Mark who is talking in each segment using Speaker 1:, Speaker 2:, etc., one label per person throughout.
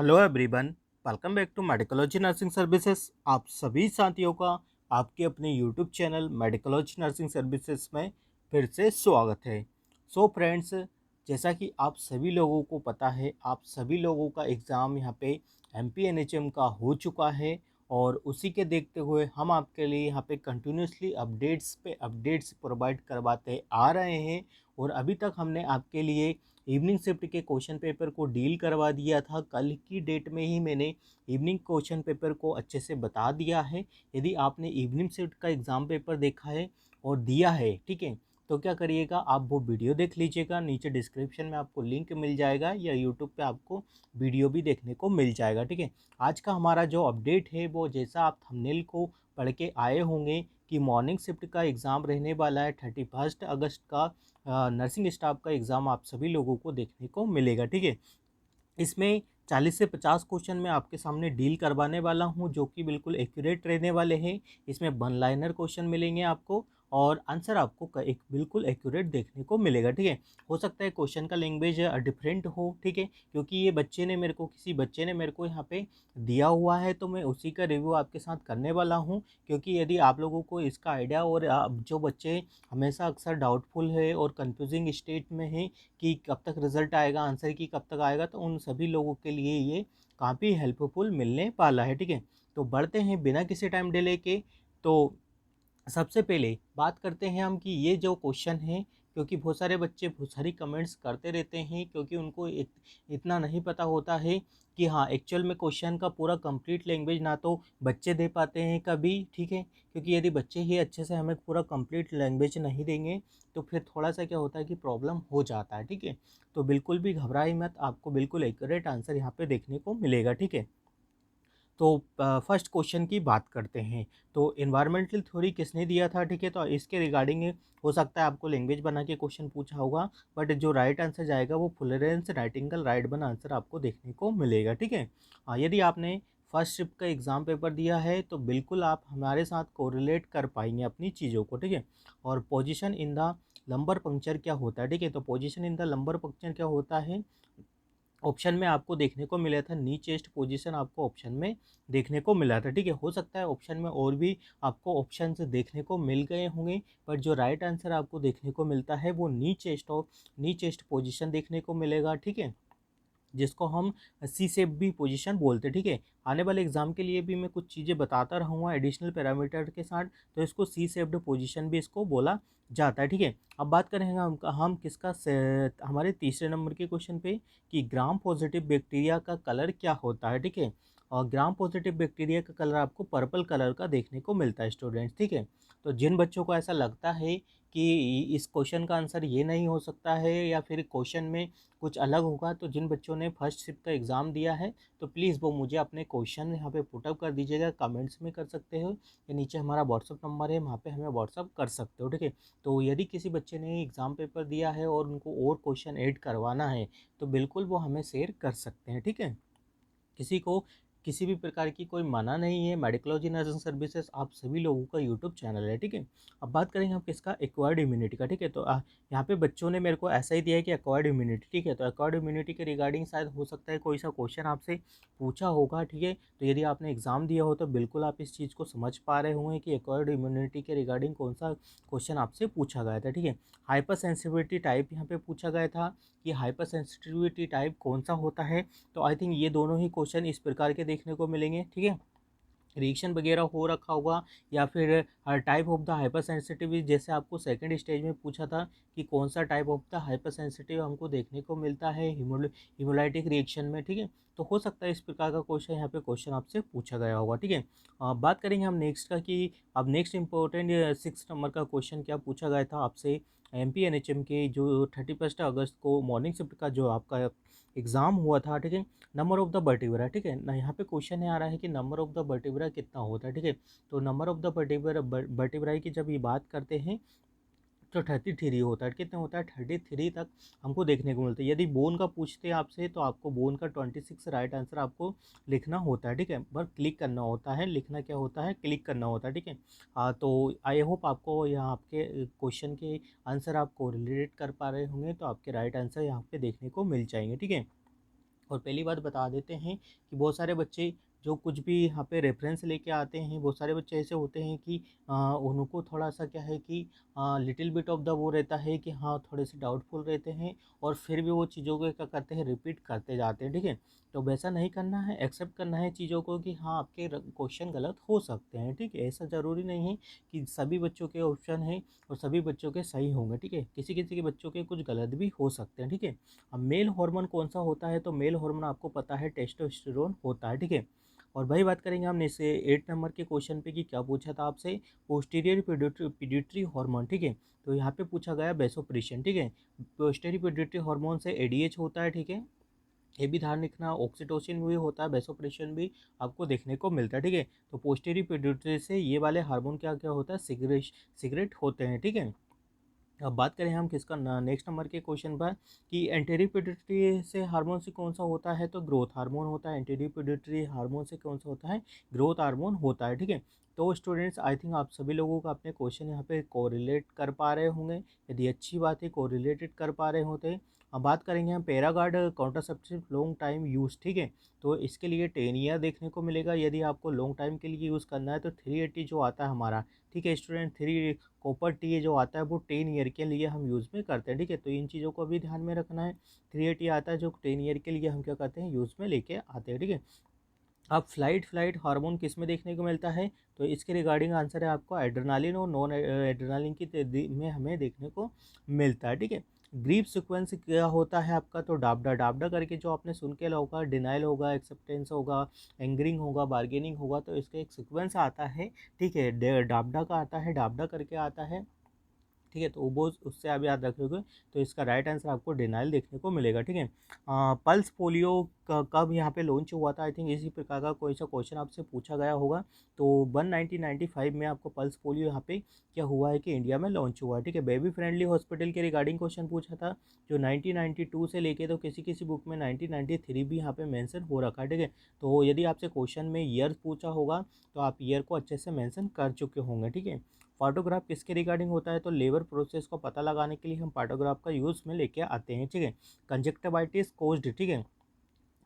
Speaker 1: Hello everyone, welcome back to Medicology nursing services. आप सभी साथियों का आपके अपने YouTube channel Medicology nursing services में फिर से स्वागत है। सो फ्रेंड्स, जैसा कि आप सभी लोगों को पता है, आप सभी लोगों का एग्ज़ाम यहाँ पे एमपीएनएचएम का हो चुका है और उसी के देखते हुए हम आपके लिए यहाँ पे कंटिन्यूसली अपडेट्स पे अपडेट्स प्रोवाइड करवाते आ रहे हैं। और अभी तक हमने आपके लिए इवनिंग शिफ्ट के क्वेश्चन पेपर को डील करवा दिया था। कल की डेट में ही मैंने इवनिंग क्वेश्चन पेपर को अच्छे से बता दिया है। यदि आपने इवनिंग शिफ्ट का एग्ज़ाम पेपर देखा है और दिया है, ठीक है, तो क्या करिएगा, आप वो वीडियो देख लीजिएगा। नीचे डिस्क्रिप्शन में आपको लिंक मिल जाएगा या यूट्यूब पे आपको वीडियो भी देखने को मिल जाएगा, ठीक है। आज का हमारा जो अपडेट है वो जैसा आप थंबनेल को पढ़ के आए होंगे कि मॉर्निंग शिफ्ट का एग्ज़ाम रहने वाला है 31 अगस्त का। नर्सिंग स्टाफ का एग्ज़ाम आप सभी लोगों को देखने को मिलेगा, ठीक है। इसमें 40 से 50 क्वेश्चन मैं आपके सामने डील करवाने वाला हूं जो कि बिल्कुल एक्यूरेट रहने वाले हैं। इसमें वन लाइनर क्वेश्चन मिलेंगे आपको और आंसर आपको एक बिल्कुल एक्यूरेट देखने को मिलेगा, ठीक है। हो सकता है क्वेश्चन का लैंग्वेज डिफरेंट हो, ठीक है, क्योंकि ये किसी बच्चे ने मेरे को यहाँ पे दिया हुआ है, तो मैं उसी का रिव्यू आपके साथ करने वाला हूँ। क्योंकि यदि आप लोगों को इसका आइडिया और जो बच्चे हमेशा अक्सर डाउटफुल है और कंफ्यूजिंग स्टेट में है कि कब तक रिजल्ट आएगा, आंसर की कब तक आएगा, तो उन सभी लोगों के लिए ये काफ़ी हेल्पफुल मिलने वाला है, ठीक है। तो बढ़ते हैं बिना किसी टाइम डिले के। तो सबसे पहले बात करते हैं हम कि ये जो क्वेश्चन है, क्योंकि बहुत सारे बच्चे बहुत सारी कमेंट्स करते रहते हैं, क्योंकि उनको इतना नहीं पता होता है कि हाँ एक्चुअल में क्वेश्चन का पूरा कंप्लीट लैंग्वेज ना तो बच्चे दे पाते हैं कभी, ठीक है। क्योंकि यदि बच्चे ही अच्छे से हमें पूरा कंप्लीट लैंग्वेज नहीं देंगे तो फिर थोड़ा सा क्या होता है कि प्रॉब्लम हो जाता है, ठीक है। तो बिल्कुल भी घबराई मत, आपको बिल्कुल एक्यूरेट आंसर यहाँ पे देखने को मिलेगा, ठीक है। तो फर्स्ट क्वेश्चन की बात करते हैं। तो इन्वायरमेंटल थ्योरी किसने दिया था, ठीक है। तो इसके रिगार्डिंग हो सकता है आपको लैंग्वेज बना के क्वेश्चन पूछा होगा, बट जो राइट आंसर जाएगा वो फ्लोरेंस नाइटिंगेल राइट बना आंसर आपको देखने को मिलेगा, ठीक है। यदि आपने फर्स्ट शिफ्ट का एग्ज़ाम पेपर दिया है तो बिल्कुल आप हमारे साथ कोरिलेट कर पाएंगे अपनी चीज़ों को, ठीक है। और position in the lumbar puncture क्या होता है, ठीक है। तो position in the lumbar puncture क्या होता है, ऑप्शन में आपको देखने को मिला था नी चेस्ट पोजीशन, आपको ऑप्शन में देखने को मिला था, ठीक है। हो सकता है ऑप्शन में और भी आपको ऑप्शन देखने को मिल गए होंगे, पर जो राइट आंसर आपको देखने को मिलता है वो नी चेस्ट पोजीशन देखने को मिलेगा, ठीक है, जिसको हम सी सेप भी पोजीशन बोलते हैं, ठीक है। आने वाले एग्जाम के लिए भी मैं कुछ चीज़ें बताता रहूँगा एडिशनल पैरामीटर के साथ, तो इसको सी सेप्ड पोजीशन भी इसको बोला जाता है, ठीक है। अब बात करेंगे हम किसका हमारे तीसरे नंबर के क्वेश्चन पे कि ग्राम पॉजिटिव बैक्टीरिया का कलर क्या होता है, ठीक है। और ग्राम पॉजिटिव बैक्टीरिया का कलर आपको पर्पल कलर का देखने को मिलता है स्टूडेंट्स, ठीक है। तो जिन बच्चों को ऐसा लगता है कि इस क्वेश्चन का आंसर ये नहीं हो सकता है या फिर क्वेश्चन में कुछ अलग होगा, तो जिन बच्चों ने फर्स्ट शिफ्ट का एग्ज़ाम दिया है तो प्लीज़ वो मुझे अपने क्वेश्चन यहाँ पे पुटअप कर दीजिएगा, कमेंट्स में कर सकते हो या नीचे हमारा व्हाट्सअप नंबर है वहाँ पे हमें व्हाट्सअप कर सकते हो, ठीक है। तो यदि किसी बच्चे ने एग्ज़ाम पेपर दिया है और उनको और क्वेश्चन ऐड करवाना है तो बिल्कुल वो हमें शेयर कर सकते हैं, ठीक है। किसी को किसी भी प्रकार की कोई मना नहीं है। मेडिकोलॉजी नर्सिंग सर्विसेज आप सभी लोगों का यूट्यूब चैनल है, ठीक है। अब बात करेंगे हम किसका, एक्वायर्ड इम्यूनिटी का, ठीक है। तो यहाँ पे बच्चों ने मेरे को ऐसा ही दिया है कि एक्वायर्ड इम्यूनिटी, ठीक है। तो एक्वायर्ड इम्यूनिटी के रिगार्डिंग शायद हो सकता है कोई सा क्वेश्चन आपसे पूछा होगा, ठीक है। तो यदि आपने एग्ज़ाम दिया हो तो बिल्कुल आप इस चीज़ को समझ पा रहे होंगे कि एक्वायर्ड इम्यूनिटी के रिगार्डिंग कौन सा क्वेश्चन आपसे पूछा गया था, ठीक है। हाइपर सेंसिटिविटी टाइप यहाँ पे पूछा गया था कि हाइपर सेंसिटिविटी टाइप कौन सा होता है। तो आई थिंक ये दोनों ही क्वेश्चन इस प्रकार के देखने को मिलेंगे, ठीक है। रिएक्शन वगैरह हो रखा होगा या फिर type of the hyper sensitive, जैसे आपको सेकंड स्टेज में पूछा था कि कौन सा type of the hyper sensitive हमको देखने को मिलता है हिमोलाइटिक रिएक्शन में, ठीक है। तो हो सकता है इस प्रकार का क्वेश्चन यहाँ पे क्वेश्चन आपसे पूछा गया होगा, ठीक है। बात करेंगे हम नेक्स्ट का कि अब नेक्स्ट इंपॉर्टेंट 6 नंबर का क्वेश्चन क्या पूछा गया था आपसे। एमपीएनएचएम के जो 31 अगस्त को मॉर्निंग शिफ्ट का जो आपका एग्ज़ाम हुआ था, ठीक है, नंबर ऑफ द वर्टिब्रा, ठीक है ना। यहाँ पे क्वेश्चन आ रहा है कि नंबर ऑफ द वर्टिब्रा कितना होता है, ठीक है। तो नंबर ऑफ द वर्टिब्राई की जब ये बात करते हैं तो 33 होता है, कितने होता है 33 तक हमको देखने को मिलता है। यदि बोन का पूछते हैं आपसे तो आपको बोन का 26 राइट आंसर आपको लिखना होता है, ठीक है। पर क्लिक करना होता है, लिखना क्या होता है, क्लिक करना होता है, ठीक है। तो आई होप आपको यहाँ आपके क्वेश्चन के आंसर आप कोरिलेट कर पा रहे होंगे, तो आपके राइट आंसर यहाँ पे देखने को मिल जाएंगे, ठीक है। और पहली बात बता देते हैं कि बहुत सारे बच्चे जो कुछ भी यहाँ पे रेफरेंस लेके आते हैं, बहुत सारे बच्चे ऐसे होते हैं कि उनको थोड़ा-सा क्या है कि लिटिल बिट ऑफ द वो रहता है कि हाँ, थोड़े से डाउटफुल रहते हैं और फिर भी वो चीज़ों को क्या करते हैं, रिपीट करते जाते हैं, ठीक है? तो वैसा नहीं करना है, एक्सेप्ट करना है चीज़ों को कि हाँ, आपके क्वेश्चन गलत हो सकते हैं, ठीक है? ऐसा ज़रूरी नहीं है कि सभी बच्चों के ऑप्शन हैं और सभी बच्चों के सही होंगे, ठीक है? किसी-किसी के बच्चों के कुछ गलत भी हो सकते हैं, ठीक है? अब मेल हार्मोन कौन-सा होता है, तो मेल हार्मोन आपको पता है टेस्टोस्टेरोन होता है, ठीक है? और वही बात करेंगे हम इसे 8 नंबर के क्वेश्चन पे कि क्या पूछा था आपसे, पोस्टीरियर पिट्यूटरी हार्मोन, ठीक है? तो यहाँ पे पूछा गया वैसोप्रेसिन, ठीक है? पोस्टीरियर पिट्यूटरी हार्मोन से एडीएच होता है, ठीक है? ये भी ध्यान रखना, ऑक्सीटोसिन भी होता है, वैसोप्रेसिन भी आपको देखने को मिलता है, ठीक है? तो पोस्टीरियर पिट्यूटरी से ये वाले हार्मोन क्या-क्या होता है, सीक्रेट होते हैं, ठीक है? अब बात करें हम किसका नेक्स्ट नंबर के क्वेश्चन पर कि एंटीरियर पिट्यूटरी से हार्मोन से कौन सा होता है, तो ग्रोथ हार्मोन होता है। एंटीरियर पिट्यूटरी हार्मोन से कौन सा होता है, ग्रोथ हार्मोन होता है, ठीक है? तो स्टूडेंट्स आई थिंक आप सभी लोगों का अपने क्वेश्चन यहाँ पे कोरिलेट कर पा रहे होंगे। यदि अच्छी बात है, कोरिलेटेड कर पा रहे होते। अब बात करेंगे हम पैरागार्ड कॉन्ट्रासेप्टिव लॉन्ग टाइम यूज, ठीक है? तो इसके लिए 10 ईयर देखने को मिलेगा। यदि आपको लॉन्ग टाइम के लिए यूज़ करना है तो 380 जो आता है हमारा, ठीक है स्टूडेंट, थ्री कॉपर टी जो आता है वो 10 ईयर के लिए हम यूज़ में करते हैं, ठीक है? तो इन चीज़ों को भी ध्यान में रखना है। 380 आता है जो 10 ईयर के लिए हम क्या करते हैं, यूज़ में लेके आते हैं, ठीक है? अब फ्लाइट हार्मोन किस में देखने को मिलता है, तो इसके रिगार्डिंग आंसर है आपको एड्रेनालिन और नॉन एड्रेनालिन की में हमें देखने को मिलता है, ठीक है? ग्रीप सीक्वेंस क्या होता है आपका, तो डाबडा डाबडा करके जो आपने सुन के होगा, डिनाइल होगा, एक्सेप्टेंस होगा, एंगरिंग होगा, बार्गेनिंग होगा, तो इसका एक सीक्वेंस आता है, ठीक है? डाबडा का आता है, डाबडा करके आता है, ठीक है? तो वो उससे आप याद रखोगे तो इसका राइट आंसर आपको डिनाइल देखने को मिलेगा, ठीक है? पल्स पोलियो कब यहाँ पे लॉन्च हुआ था, आई थिंक इसी प्रकार का कोई सा क्वेश्चन आपसे पूछा गया होगा। तो 1995 में आपको पल्स पोलियो यहाँ पे क्या हुआ है कि इंडिया में लॉन्च हुआ है, ठीक है? बेबी फ्रेंडली हॉस्पिटल के रिगार्डिंग क्वेश्चन पूछा था जो 1992 से लेके, तो किसी किसी बुक में 1993 भी यहाँ पे मेंशन हो रखा है, ठीक है? तो यदि आपसे क्वेश्चन में ईयर पूछा होगा तो आप ईयर को अच्छे से मेंशन कर चुके होंगे, ठीक है? पार्टोग्राफ किसके रिगार्डिंग होता है, तो लेबर प्रोसेस को पता लगाने के लिए हम पार्टोग्राफ का यूज़ में लेके आते हैं, ठीक है? कंजक्टिवाइटिस कोज्ड, ठीक है?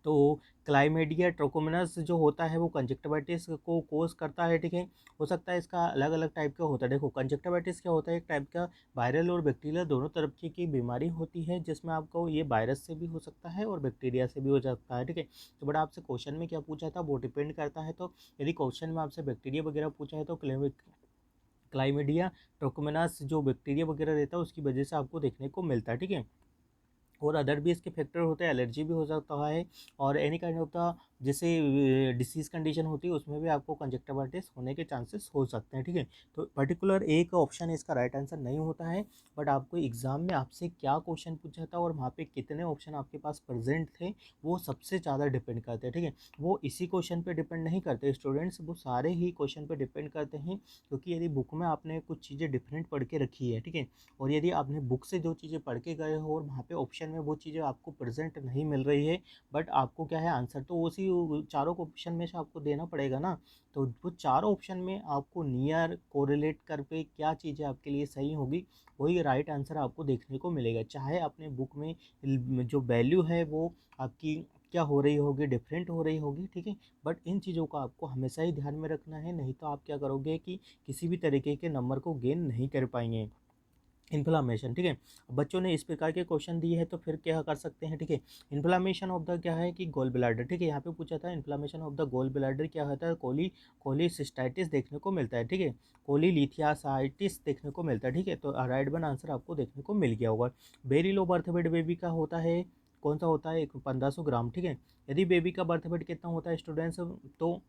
Speaker 1: तो क्लाइमेडिया ट्रोकोमोनास जो होता है वो कंजक्टिवाइटिस को कोज करता है, ठीक है? हो सकता है इसका अलग अलग टाइप का होता है। देखो कंजक्टिवाइटिस क्या होता है, एक टाइप का वायरल और बैक्टीरियल दोनों तरफ की बीमारी होती है, जिसमें आपको ये वायरस से भी हो सकता है और बैक्टीरिया से भी हो सकता है, ठीक है? तो बट आपसे क्वेश्चन में क्या पूछा था वो डिपेंड करता है। तो यदि क्वेश्चन में आपसे बैक्टीरिया वगैरह पूछा है तो क्लाइमेडिया ट्रोकोमोनास जो बैक्टीरिया वगैरह रहता है उसकी वजह से आपको देखने को मिलता है, ठीक है? और अदर भी इसके फैक्टर होते हैं, एलर्जी भी हो सकता है और एनी काइंड ऑफ द जैसे डिसीज़ कंडीशन होती है उसमें भी आपको कंजक्टिवाइटिस होने के चांसेस हो सकते हैं, ठीक है? तो पर्टिकुलर एक ऑप्शन इसका राइट आंसर नहीं होता है, बट आपको एग्जाम में आपसे क्या क्वेश्चन पूछा था और वहाँ पे कितने ऑप्शन आपके पास प्रेजेंट थे वो सबसे ज़्यादा डिपेंड करते हैं, ठीक है? वो इसी क्वेश्चन पे डिपेंड नहीं करते स्टूडेंट्स, वो सारे ही क्वेश्चन पे डिपेंड करते हैं, क्योंकि यदि बुक में आपने कुछ चीज़ें डिफरेंट पढ़ के रखी है, ठीक है? और यदि आपने बुक से जो चीज़ें पढ़ के गए हो और वहाँ पे ऑप्शन में वो चीज़ें आपको प्रेजेंट नहीं मिल रही है, बट आपको क्या है आंसर तो उसी चारों ऑप्शन में से आपको देना पड़ेगा ना। तो वो चारों ऑप्शन में आपको नियर कोरिलेट कर पे क्या चीज़ें आपके लिए सही होगी वही राइट आंसर आपको देखने को मिलेगा, चाहे अपने बुक में जो वैल्यू है वो आपकी क्या हो रही होगी, डिफरेंट हो रही होगी, ठीक है? बट इन चीज़ों को आपको हमेशा ही ध्यान में रखना है, नहीं तो आप क्या करोगे कि किसी भी तरीके के नंबर को गेन नहीं कर पाएंगे। इन्फ्लामेशन, ठीक है? बच्चों ने इस प्रकार के क्वेश्चन दिए हैं तो फिर क्या कर सकते हैं, ठीक है? इन्फ्लामेशन ऑफ द क्या है कि गोल ब्लैडर, ठीक है? यहाँ पे पूछा था inflammation of the gall bladder क्या होता है, कोलीसिस्टाइटिस देखने को मिलता है, ठीक है? कोलीलिथियासाइटिस देखने को मिलता है, ठीक है? तो राइट वन आंसर आपको देखने को मिल गया होगा। Very low birth weight baby का होता है, कौन सा होता है, 1500 ग्राम, ठीक है? यदि बेबी का बर्थ वेट कितना होता है स्टूडेंट्स, तो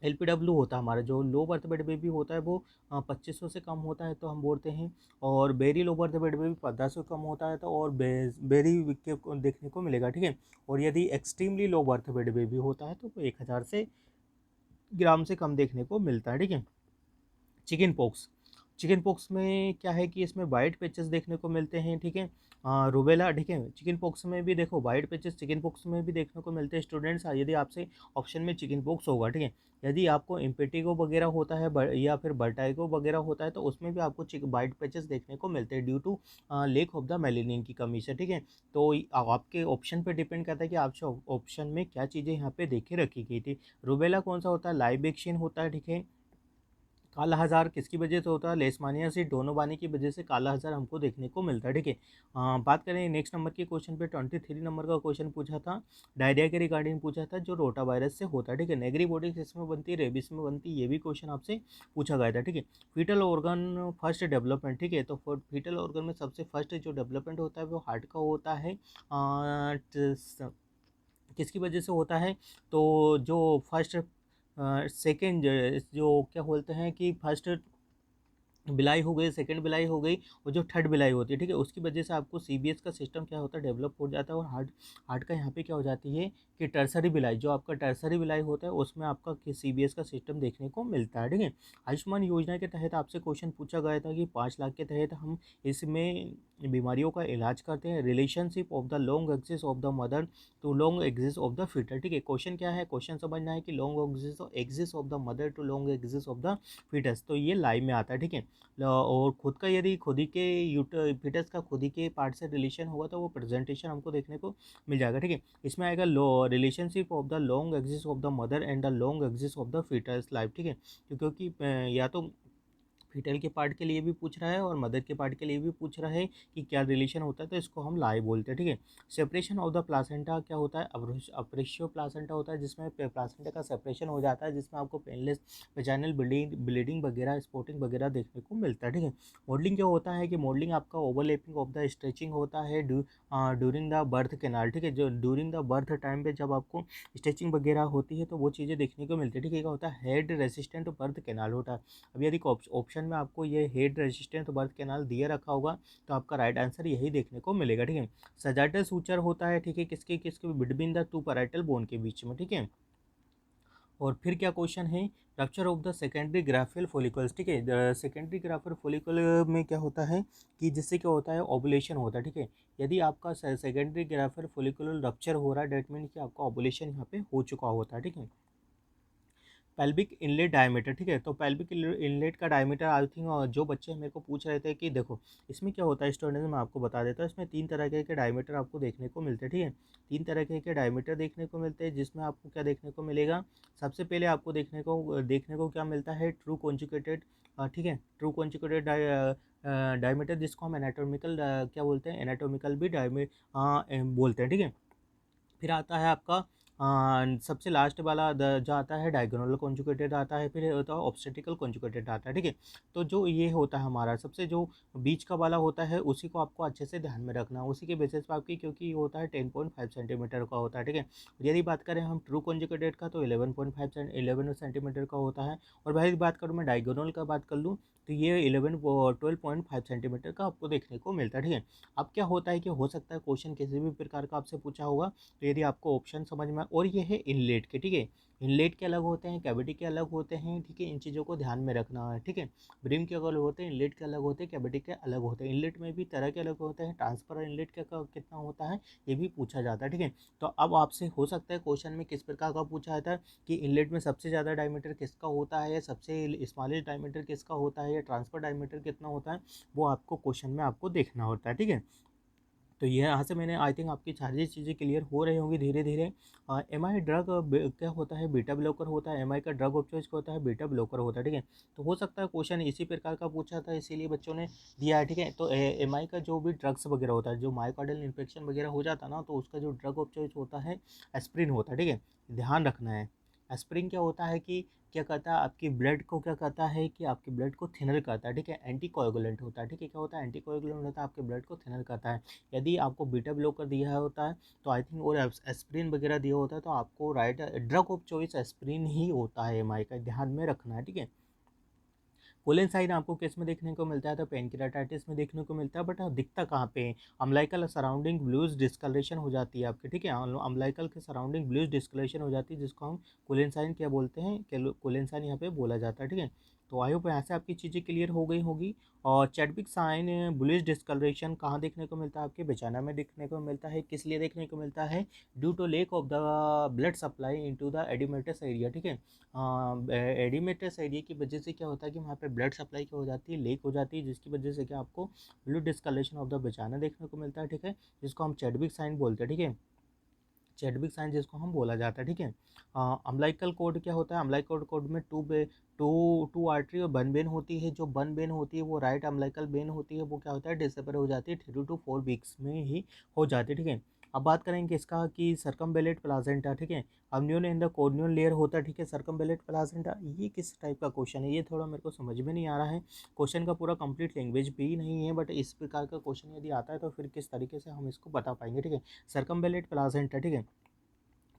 Speaker 1: एलपीडब्ल्यू होता है हमारा जो लो बर्थ वेट बेबी होता है वो 2500 से कम होता है तो हम बोलते हैं, और very low birth weight baby 1500 से कम होता है तो और वेरी के देखने को मिलेगा, ठीक है? और यदि extremely low birth weight baby होता है तो वो 1000 से ग्राम से कम देखने को मिलता है, ठीक है? चिकन पॉक्स, चिकन पॉक्स में क्या है कि इसमें वाइट पैचेस देखने को मिलते हैं, ठीक है? रूबेला, ठीक है। चिकन पॉक्स में भी देखो वाइट पैचेस चिकन पॉक्स में भी देखने को मिलते हैं स्टूडेंट्स। यदि आपसे ऑप्शन में चिकन पॉक्स होगा, ठीक है। यदि आपको इम्पेटिगो वगैरह होता है या फिर वर्टाइगो वगैरह होता है तो उसमें भी आपको वाइट पैचेस देखने को मिलते हैं due to lack of the melanin की कमी से, ठीक है। तो आपके ऑप्शन पे डिपेंड करता है कि आपसे ऑप्शन में क्या चीज़ें यहाँ पे देखे रखी गई थी। रूबेला कौन सा होता है? लाइव वैक्सीन होता है, ठीक है। काला हजार किसकी वजह से होता है? लेशमानियासिस डोनोवानी की वजह से काला हजार हमको देखने को मिलता है, ठीक है। बात करें नेक्स्ट नंबर के क्वेश्चन पे, 23 नंबर का क्वेश्चन पूछा था, डायरिया के रिगार्डिंग पूछा था, जो रोटा वायरस से होता है, ठीक है। नेगरी बॉडी किसमें बनती है? रेबिस में बनती है। ये भी क्वेश्चन आपसे पूछा गया था, ठीक है। फीटल ऑर्गन फर्स्ट डेवलपमेंट, ठीक है। तो फीटल ऑर्गन में सबसे फर्स्ट जो डेवलपमेंट होता है वो हार्ट का होता है। किसकी वजह से होता है? तो जो फर्स्ट सेकेंड जो क्या बोलते हैं कि फर्स्ट बिलाई हो गई, सेकंड बिलाई हो गई, और जो थर्ड बिलाई होती है, ठीक है, उसकी वजह से आपको सीबीएस का सिस्टम क्या होता है? डेवलप हो जाता है। और हार्ट हार्ट का यहाँ पे क्या हो जाती है कि टर्सरी बिलाई, जो आपका टर्सरी बिलाई होता है उसमें आपका सीबीएस का सिस्टम देखने को मिलता है, ठीक है। आयुष्मान योजना के तहत आपसे क्वेश्चन पूछा गया था कि 5 लाख के तहत हम इसमें बीमारियों का इलाज करते हैं। Relationship of the long axis of the mother to long axis of the foetus, ठीक है। क्वेश्चन क्या है? क्वेश्चन समझना है कि long axis of the mother to long axis of the foetus, तो ये लाइव में आता है, ठीक है। और खुद का यदि खुद ही के फीटस का खुद ही के पार्ट से रिलेशन होगा तो वो प्रेजेंटेशन हमको देखने को मिल जाएगा, ठीक है। इसमें आएगा relationship of the long axis of the mother and the long axis of the foetus life, ठीक है। क्योंकि या तो फीटल के पार्ट के लिए भी पूछ रहा है और मदर के पार्ट के लिए भी पूछ रहा है कि क्या रिलेशन होता है, तो इसको हम लाइव बोलते हैं, ठीक है। सेपरेशन ऑफ द प्लासेंटा क्या होता है? अप्रेशियो प्लासेंटा होता है, जिसमें प्लासेंटा का सेपरेशन हो जाता है, जिसमें आपको पेनलेस वेजाइनल ब्लीडिंग वगैरह स्पॉटिंग वगैरह देखने को मिलता है, ठीक है। मॉडलिंग क्या होता है कि मॉडलिंग आपका ओवरलैपिंग ऑफ द स्ट्रेचिंग होता है ड्यूरिंग द बर्थ कैनाल, ठीक है। जो ड्यूरिंग द बर्थ टाइम पे जब आपको स्ट्रेचिंग वगैरह होती है तो वो चीज़ें देखने को मिलती है, ठीक है। क्या होता है? हेड रेसिस्टेंट बर्थ कैनाल होता है। अब यदि ऑप्शन में आपको ये हेड रेजिस्टेंस बर्थ कैनाल दिया रखा होगा तो आपका राइट आंसर यही देखने को मिलेगा, ठीक है। सजाइटल सूचर होता है, ठीक है, किसके किसके between the two parietal bone के बीच में, ठीक है। और फिर क्या क्वेश्चन है? Rupture of the secondary Graafian follicles, ठीक है। सेकेंडरी ग्राफियल फॉलिकल में क्या होता है कि जिससे क्या होता है? ओवुलेशन होता है, ठीक है। यदि आपका सेकेंडरी ग्राफियल फॉलिकुलर रप्चर हो रहा है डेट मीन कि आपका ओवुलेशन यहाँ पे हो चुका होता है, ठीक है। पेल्विक इनलेट डायमीटर, ठीक है। तो पेल्विक इनलेट का डायमीटर आई थिंक जो बच्चे मेरे को पूछ रहे थे कि देखो इसमें क्या होता है स्टूडेंट्स, मैं आपको बता देता हूँ। इसमें 3 तरह के डायमीटर आपको देखने को मिलते हैं, ठीक है। 3 तरह के डायमीटर देखने को मिलते हैं, जिसमें आपको क्या देखने को मिलेगा? सबसे पहले आपको देखने को क्या मिलता है? ट्रू कॉन्जुगेटेड, ठीक है, ट्रू कॉन्जुगेटेड डायमीटर, जिसको हम एनाटोमिकल क्या बोलते हैं? एनाटोमिकल भी बोलते हैं, ठीक है। फिर आता है आपका सबसे लास्ट वाला जो आता है डायगोनल कॉन्जुगेटेड आता है, फिर होता है ऑब्स्टेटिकल कॉन्जुगेटेड आता है, ठीक है। तो जो ये होता है हमारा सबसे जो बीच का वाला होता है उसी को आपको अच्छे से ध्यान में रखना है, उसी के बेसिस पर आपकी, क्योंकि ये होता है 10.5 सेंटीमीटर का होता है, ठीक है। यदि बात करें हम ट्रू कॉन्जुगेटेड का तो 11 सेंटीमीटर का होता है। और भाई बात करूँ मैं डायगोनल का बात कर लूँ तो ये 12.5 सेंटीमीटर का आपको देखने को मिलता है, ठीक है। अब क्या होता है कि हो सकता है क्वेश्चन किसी भी प्रकार का आपसे पूछा होगा, तो यदि आपको ऑप्शन समझ में और ये है इनलेट के, ठीक है। इनलेट के अलग होते हैं, कैविटी के अलग होते हैं, ठीक है। इन चीज़ों को ध्यान में रखना है, ठीक है। ब्रिम के अलग होते हैं, इनलेट के अलग होते हैं, कैविटी के अलग होते हैं। इनलेट में भी तरह के अलग होते हैं, ट्रांसफर इनलेट का कितना होता है ये भी पूछा जाता है, ठीक है। तो अब आपसे हो सकता है क्वेश्चन में किस प्रकार का पूछा जाता है कि इनलेट में सबसे ज़्यादा डायमीटर किसका होता है, या सबसे स्मॉलेस्ट डायमीटर किसका होता है, या ट्रांसफर डायमीटर कितना होता है, वो आपको क्वेश्चन में आपको देखना होता है, ठीक है। तो ये यहाँ से मैंने आई थिंक आपकी सारी चीज़ें क्लियर हो रही होंगी धीरे धीरे। एम आई ड्रग क्या होता है? बीटा ब्लॉकर होता है। एम आई का ड्रग ऑफ चॉइस क्या होता है? बीटा ब्लॉकर होता है, ठीक है। तो हो सकता है क्वेश्चन इसी प्रकार का पूछा था, इसीलिए बच्चों ने दिया है, ठीक है। तो एम आई का जो भी ड्रग्स वगैरह होता है, जो मायोकार्डियल इन्फेक्शन वगैरह हो जाता है ना, तो उसका जो ड्रग ऑफ चॉइस होता है एस्प्रिन होता है, ठीक है। ध्यान रखना है। एस्प्रिन क्या होता है कि क्या करता है? आपकी ब्लड को क्या करता है कि आपके ब्लड को थिनर करता है, ठीक है। एंटी कोएगुलेंट होता है, ठीक है। क्या होता है? एंटी कोएगुलेंट होता है, आपके ब्लड को थिनर करता है। यदि आपको बीटा ब्लॉकर दिया होता है तो आई थिंक, और एस्प्रिन वगैरह दिया होता है तो आपको right drug of choice aspirin ही होता है एमआई का, ध्यान में रखना है, ठीक है। कोलेंसाइन आपको किस में देखने को मिलता है? तो पेनक्रियाटाइटिस में देखने को मिलता है, बट दिखता कहाँ पे? अम्लाइकल सराउंडिंग ब्लूज डिस्कलरेशन हो जाती है आपकी, ठीक है। अम्लाइकल के सराउंडिंग ब्लूज डिस्कलरेशन हो जाती है, जिसको हम कोलेंसाइन क्या बोलते हैं? कोलेंसाइन यहाँ पे बोला जाता है, ठीक है। तो आई होप यहाँ से आपकी चीज़ें क्लियर हो गई होगी। और चैडविक साइन बुलिश डिस्कलरेशन कहाँ देखने को मिलता है? आपके बेचाना में देखने को मिलता है। किस लिए देखने को मिलता है? Due to lack of the blood supply into the oedematous area, ठीक है। एडिमेटस एरिया की वजह से क्या होता है कि वहाँ पे ब्लड सप्लाई क्या हो जाती है, लीक हो जाती है, जिसकी वजह से क्या आपको ब्लू डिस्कलरेशन ऑफ द बेचाना देखने को मिलता है, ठीक है, जिसको हम चैडविक साइन बोलते हैं, ठीक है। चैडविक साइन जिसको हम बोला जाता है, ठीक है। अम्लाइकल कोड क्या होता है? अम्लाइकल कोड में टू टू आर्टरी और बन बेन होती है। जो बन बेन होती है वो राइट अम्लाइकल बेन होती है, वो क्या होता है, डिसेपर हो जाती है 3 to 4 वीक्स में ही हो जाती है, ठीक है। अब बात करेंगे इसका कि सर्कमबेलेट प्लाजेंटा, ठीक है, अम्नियोन इन द कोर्नियल लेयर होता है, ठीक है। सर्कमबेलेट प्लाजेंटा ये किस टाइप का क्वेश्चन है? ये थोड़ा मेरे को समझ में नहीं आ रहा है। क्वेश्चन का पूरा कंप्लीट लैंग्वेज भी नहीं है, बट इस प्रकार का क्वेश्चन यदि आता है तो फिर किस तरीके से हम इसको बता पाएंगे, ठीक है। सर्कमबेलेट प्लाजेंटा, ठीक है,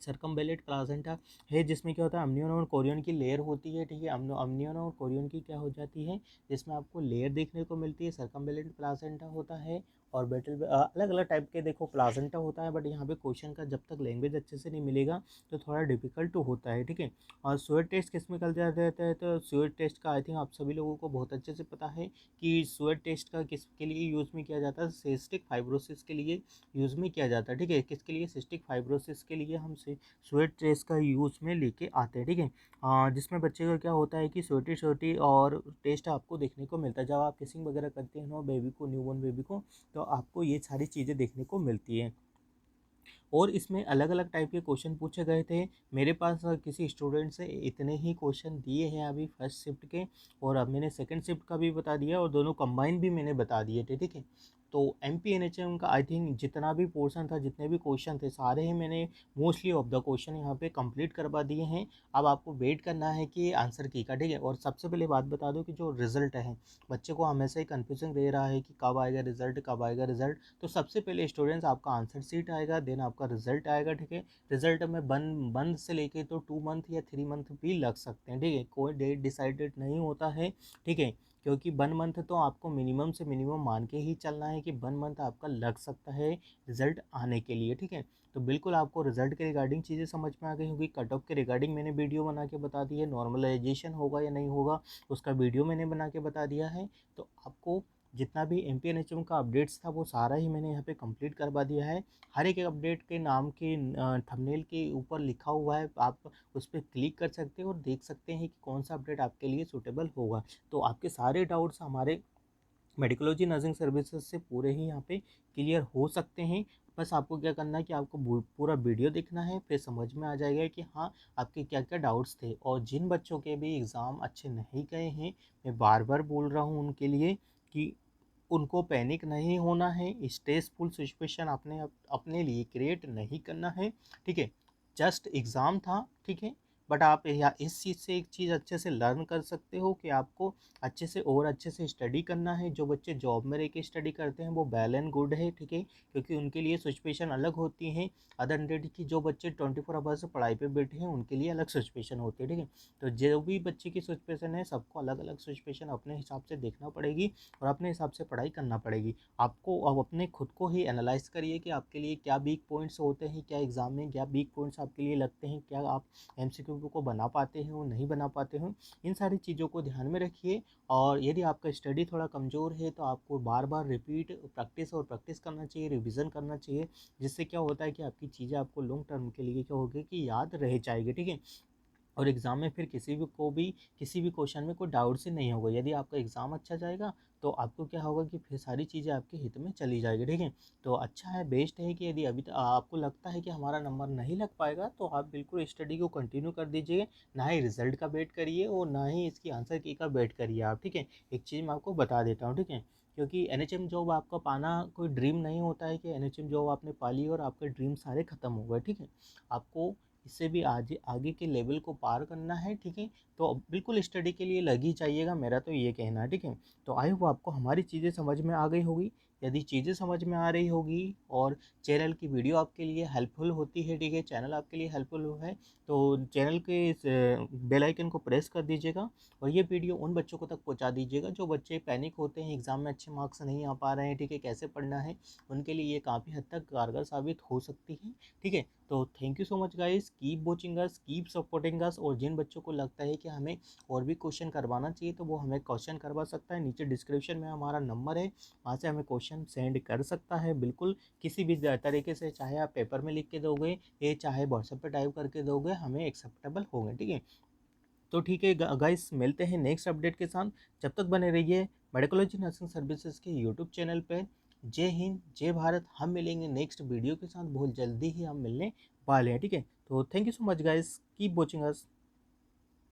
Speaker 1: सर्कमबेलेट प्लाजेंटा है, जिसमें क्या होता है, अम्नियन और कोरियन की लेयर होती है, ठीक है। अम्नियन और कोरियन की क्या हो जाती है, जिसमें आपको लेयर देखने को मिलती है, सर्कमबेलेट प्लाजेंटा होता है। और बेटल अलग अलग टाइप के देखो प्लाजेंटा होता है, बट यहाँ पे क्वेश्चन का जब तक लैंग्वेज अच्छे से नहीं मिलेगा तो थोड़ा डिफिकल्ट तो होता है, ठीक है। और स्वेट टेस्ट किस में कर दिया जाता है? तो स्वेट टेस्ट का आई थिंक आप सभी लोगों को बहुत अच्छे से पता है कि स्वेट टेस्ट का किसके लिए यूज़ में किया जाता है? सिस्टिक फाइब्रोसिस के लिए यूज़ में किया जाता है, ठीक है। किसके लिए? सिस्टिक फाइब्रोसिस के लिए हम स्वेट टेस्ट का यूज़ में लेके आते हैं, ठीक है। जिसमें बच्चे का क्या होता है कि छोटी छोटी और टेस्ट आपको देखने को मिलता है जब आप किसिंग वगैरह करते हैं बेबी को, न्यूबॉर्न बेबी को, तो आपको ये सारी चीज़ें देखने को मिलती है। और इसमें अलग अलग टाइप के क्वेश्चन पूछे गए थे। मेरे पास किसी स्टूडेंट से इतने ही क्वेश्चन दिए हैं अभी फर्स्ट शिफ्ट के, और अब मैंने सेकंड शिफ्ट का भी बता दिया और दोनों कंबाइन भी मैंने बता दिए थे, ठीक है। तो MPNHM का आई थिंक जितना भी पोर्शन था, जितने भी क्वेश्चन थे, सारे ही मैंने मोस्टली ऑफ द क्वेश्चन यहाँ पे कंप्लीट करवा दिए हैं। अब आपको वेट करना है कि आंसर की का, ठीक है। और सबसे पहले बात बता दूँ कि जो रिजल्ट है, बच्चे को हमेशा ही कन्फ्यूजन दे रहा है कि कब आएगा रिजल्ट, कब आएगा रिजल्ट। तो सबसे पहले स्टूडेंट्स आपका आंसर सीट आएगा, देन आपका रिजल्ट आएगा, ठीक है। रिजल्ट में बंद से लेके तो 2 मंथ या 3 मंथ भी लग सकते हैं, ठीक है। कोई डेट डिसाइडेड नहीं होता है, ठीक है, क्योंकि 1 मंथ तो आपको मिनिमम से मिनिमम मान के ही चलना है कि 1 मंथ आपका लग सकता है रिजल्ट आने के लिए, ठीक है। तो बिल्कुल आपको रिजल्ट के रिगार्डिंग चीज़ें समझ में आ गई होगी। कट ऑफ के रिगार्डिंग मैंने वीडियो बना के बता दी है, नॉर्मलाइजेशन होगा या नहीं होगा उसका वीडियो मैंने बना के बता दिया है। तो आपको जितना भी MPNHM का अपडेट्स था वो सारा ही मैंने यहाँ पे कंप्लीट करवा दिया है। हर एक अपडेट के नाम के थंबनेल के ऊपर लिखा हुआ है, आप उस पर क्लिक कर सकते हो और देख सकते हैं कि कौन सा अपडेट आपके लिए सूटेबल होगा। तो आपके सारे डाउट्स हमारे मेडिकोलॉजी नर्सिंग सर्विसेज से पूरे ही यहाँ पे क्लियर हो सकते हैं। बस आपको क्या करना है कि आपको पूरा वीडियो देखना है, फिर समझ में आ जाएगा कि हाँ आपके क्या क्या डाउट्स थे। और जिन बच्चों के भी एग्ज़ाम अच्छे नहीं गए हैं, मैं बार बार बोल रहा हूँ उनके लिए कि उनको पैनिक नहीं होना है, स्ट्रेसफुल सिचुएशन अपने लिए क्रिएट नहीं करना है, ठीक है। जस्ट एग्ज़ाम था, ठीक है, बट आप या इस चीज़ से एक चीज़ अच्छे से लर्न कर सकते हो कि आपको अच्छे से और अच्छे से स्टडी करना है। जो बच्चे जॉब में रह के स्टडी करते हैं वो वेल एंड गुड है, ठीक है, क्योंकि उनके लिए सिचुएशन अलग होती हैं। अदर डेट की जो बच्चे 24 आवर्स पढ़ाई पे बैठे हैं उनके लिए अलग सिचुएशन होती है, ठीक है। तो जो भी बच्चे की सिचुएशन है सबको अलग अलग सिचुएशन अपने हिसाब से देखना पड़ेगी और अपने हिसाब से पढ़ाई करना पड़ेगी। आपको अब अपने खुद को ही एनालाइज करिए कि आपके लिए क्या वीक पॉइंट्स होते हैं, क्या एग्ज़ाम में क्या वीक पॉइंट्स आपके लिए लगते हैं, क्या आप MCQ को बना पाते हैं और नहीं बना पाते हैं। इन सारी चीज़ों को ध्यान में रखिए। और यदि आपका स्टडी थोड़ा कमज़ोर है तो आपको बार बार रिपीट प्रैक्टिस करना चाहिए, रिविज़न करना चाहिए, जिससे क्या होता है कि आपकी चीज़ें आपको लॉन्ग टर्म के लिए क्या होगी कि याद रह जाएगी, ठीक है। और एग्ज़ाम में फिर किसी भी क्वेश्चन में कोई डाउट से नहीं होगा। यदि आपका एग्ज़ाम अच्छा जाएगा तो आपको क्या होगा कि फिर सारी चीज़ें आपके हित में चली जाएगी, ठीक है। तो अच्छा है, बेस्ट है कि यदि अभी तक आपको लगता है कि हमारा नंबर नहीं लग पाएगा तो आप बिल्कुल स्टडी को कंटिन्यू कर दीजिए। ना ही रिजल्ट का वेट करिए और ना ही इसकी आंसर की का वेट करिए आप, ठीक है। एक चीज़ मैं आपको बता देता हूँ, ठीक है, क्योंकि NHM जॉब आपका पाना कोई ड्रीम नहीं होता है कि NHM जॉब आपने पा ली और आपके ड्रीम सारे ख़त्म हो गए, ठीक है। आपको इससे भी आगे आगे के लेवल को पार करना है, ठीक है। तो बिल्कुल स्टडी के लिए लग ही जाइएगा, मेरा तो ये कहना है, ठीक है। तो आई होप आपको हमारी चीज़ें समझ में आ गई होगी। यदि चीज़ें समझ में आ रही होगी और चैनल की वीडियो आपके लिए हेल्पफुल होती है, ठीक है, चैनल आपके लिए हेल्पफुल है तो चैनल के बेल आइकन को प्रेस कर दीजिएगा और ये वीडियो उन बच्चों को तक पहुंचा दीजिएगा जो बच्चे पैनिक होते हैं, एग्ज़ाम में अच्छे मार्क्स नहीं आ पा रहे हैं, ठीक है, कैसे पढ़ना है, उनके लिए ये काफ़ी हद तक कारगर साबित हो सकती है, ठीक है। तो thank you so much guys, keep watching us, keep supporting us. और जिन बच्चों को लगता है कि हमें और भी क्वेश्चन करवाना चाहिए तो वो हमें क्वेश्चन करवा सकता है। नीचे डिस्क्रिप्शन में हमारा नंबर है, वहाँ से हमें क्वेश्चन सेंड कर सकता है बिल्कुल किसी भी तरीके से, चाहे आप पेपर में लिख के दोगे या चाहे व्हाट्सएप पे टाइप करके दोगे, हमें एक्सेप्टेबल होंगे। ठीक है, तो ठीक है गाइस, मिलते हैं नेक्स्ट अपडेट के साथ। जब तक बने रहिए मेडिकोलॉजी नर्सिंग सर्विसेज के यूट्यूब चैनल पे। जय हिंद, जय भारत। हम मिलेंगे नेक्स्ट वीडियो के साथ बहुत जल्दी ही, हम मिलने वाले हैं। ठीक है, तो thank you so much guys, keep watching us.